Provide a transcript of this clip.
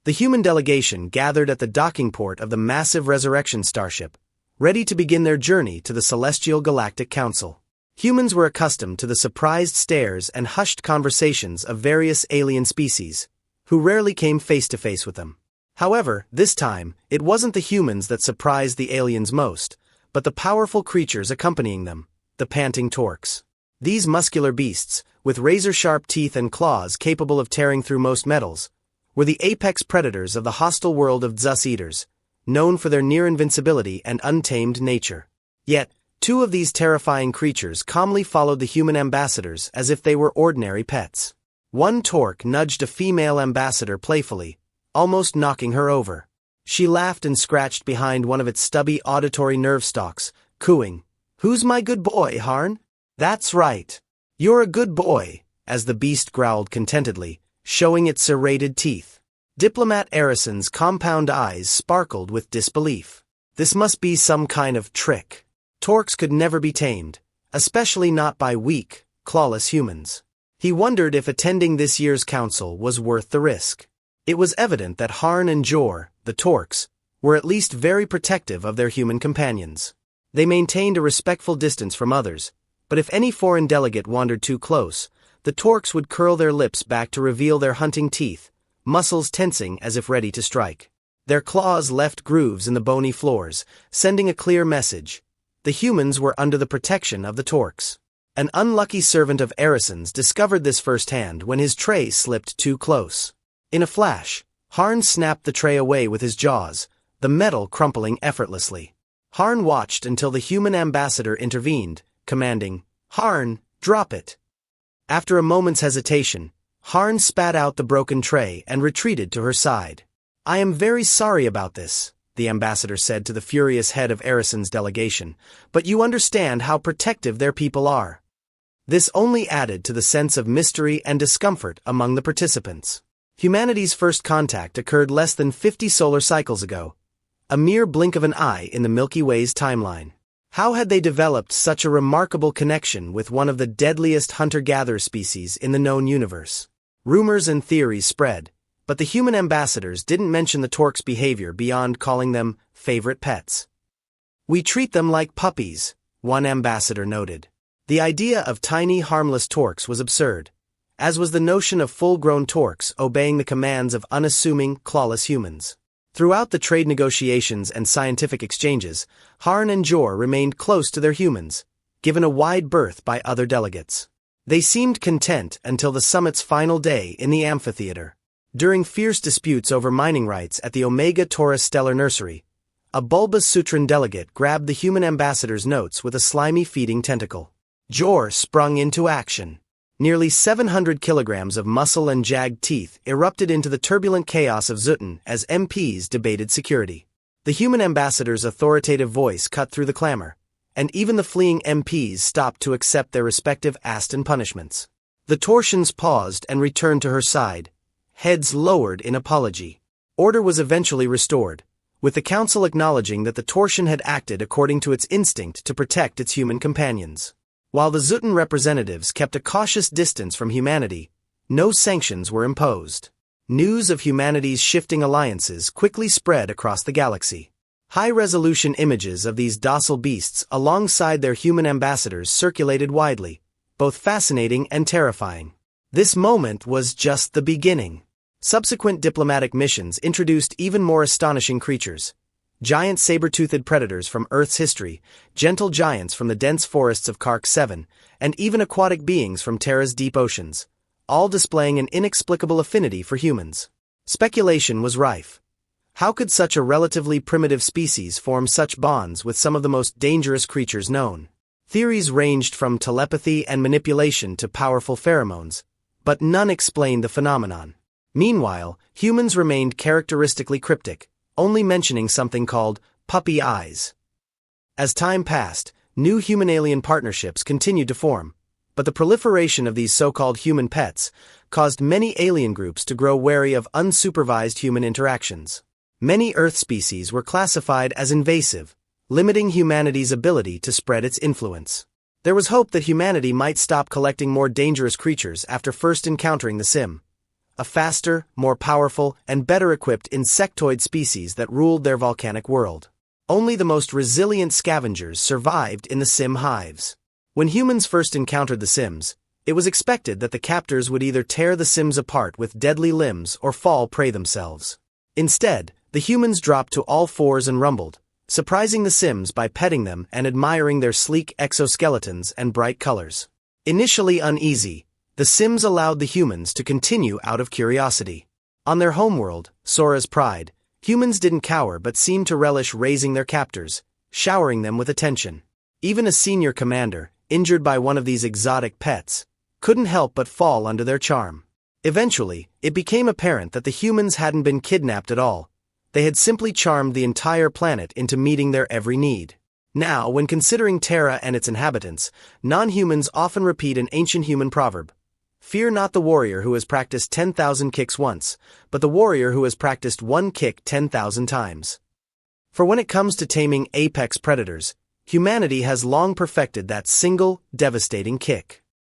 The human delegation gathered at the docking port of the massive Resurrection starship, ready to begin their journey to the Celestial Galactic Council. Humans were accustomed to the surprised stares and hushed conversations of various alien species, who rarely came face to face with them. However, this time, it wasn't the humans that surprised the aliens most, but the powerful creatures accompanying them, the panting Torks. These muscular beasts, with razor-sharp teeth and claws capable of tearing through most metals, were the apex predators of the hostile world of Zeus Eaters, known for their near invincibility and untamed nature. Yet, two of these terrifying creatures calmly followed the human ambassadors as if they were ordinary pets. One Tork nudged a female ambassador playfully, almost knocking her over. She laughed and scratched behind one of its stubby auditory nerve stalks, cooing, "Who's my good boy, Harn?" "That's right. You're a good boy," as the beast growled contentedly, showing its serrated teeth. Diplomat Arison's compound eyes sparkled with disbelief. This must be some kind of trick. Torks could never be tamed, especially not by weak, clawless humans. He wondered if attending this year's council was worth the risk. It was evident that Harn and Jor, the Torks, were at least very protective of their human companions. They maintained a respectful distance from others, but if any foreign delegate wandered too close, the Torks would curl their lips back to reveal their hunting teeth, muscles tensing as if ready to strike. Their claws left grooves in the bony floors, sending a clear message. The humans were under the protection of the Torks. An unlucky servant of Arison's discovered this firsthand when his tray slipped too close. In a flash, Harn snapped the tray away with his jaws, the metal crumpling effortlessly. Harn watched until the human ambassador intervened, commanding, "Harn, drop it." After a moment's hesitation, Harn spat out the broken tray and retreated to her side. "I am very sorry about this," the ambassador said to the furious head of Arison's delegation, "but you understand how protective their people are." This only added to the sense of mystery and discomfort among the participants. Humanity's first contact occurred less than 50 solar cycles ago, a mere blink of an eye in the Milky Way's timeline. How had they developed such a remarkable connection with one of the deadliest hunter-gatherer species in the known universe? Rumors and theories spread, but the human ambassadors didn't mention the Torks' behavior beyond calling them favorite pets. "We treat them like puppies," one ambassador noted. The idea of tiny, harmless Torks was absurd, as was the notion of full-grown Torks obeying the commands of unassuming, clawless humans. Throughout the trade negotiations and scientific exchanges, Harn and Jor remained close to their humans, given a wide berth by other delegates. They seemed content until the summit's final day in the amphitheater. During fierce disputes over mining rights at the Omega Taurus Stellar Nursery, a bulbous Sutran delegate grabbed the human ambassador's notes with a slimy feeding tentacle. Jor sprung into action. Nearly 700 kilograms of muscle and jagged teeth erupted into the turbulent chaos of Zutun as MPs debated security. The human ambassador's authoritative voice cut through the clamor, and even the fleeing MPs stopped to accept their respective Aston punishments. The Torsians paused and returned to her side, heads lowered in apology. Order was eventually restored, with the council acknowledging that the Torsian had acted according to its instinct to protect its human companions. While the Zutun representatives kept a cautious distance from humanity, no sanctions were imposed. News of humanity's shifting alliances quickly spread across the galaxy. High-resolution images of these docile beasts alongside their human ambassadors circulated widely, both fascinating and terrifying. This moment was just the beginning. Subsequent diplomatic missions introduced even more astonishing creatures. Giant saber-toothed predators from Earth's history, gentle giants from the dense forests of Kark 7, and even aquatic beings from Terra's deep oceans, all displaying an inexplicable affinity for humans. Speculation was rife. How could such a relatively primitive species form such bonds with some of the most dangerous creatures known? Theories ranged from telepathy and manipulation to powerful pheromones, but none explained the phenomenon. Meanwhile, humans remained characteristically cryptic, only mentioning something called puppy eyes. As time passed, new human-alien partnerships continued to form, but the proliferation of these so-called human pets caused many alien groups to grow wary of unsupervised human interactions. Many Earth species were classified as invasive, limiting humanity's ability to spread its influence. There was hope that humanity might stop collecting more dangerous creatures after first encountering the Sim, a faster, more powerful, and better equipped insectoid species that ruled their volcanic world. Only the most resilient scavengers survived in the sim hives. When humans first encountered the sims, it was expected that the captors would either tear the sims apart with deadly limbs or fall prey themselves. Instead, the humans dropped to all fours and rumbled, surprising the sims by petting them and admiring their sleek exoskeletons and bright colors. Initially uneasy, the sims allowed the humans to continue out of curiosity. On their homeworld, Sora's Pride, humans didn't cower but seemed to relish raising their captors, showering them with attention. Even a senior commander, injured by one of these exotic pets, couldn't help but fall under their charm. Eventually, it became apparent that the humans hadn't been kidnapped at all. They had simply charmed the entire planet into meeting their every need. Now, when considering Terra and its inhabitants, non-humans often repeat an ancient human proverb. Fear not the warrior who has practiced 10,000 kicks once, but the warrior who has practiced one kick 10,000 times. For when it comes to taming apex predators, humanity has long perfected that single, devastating kick.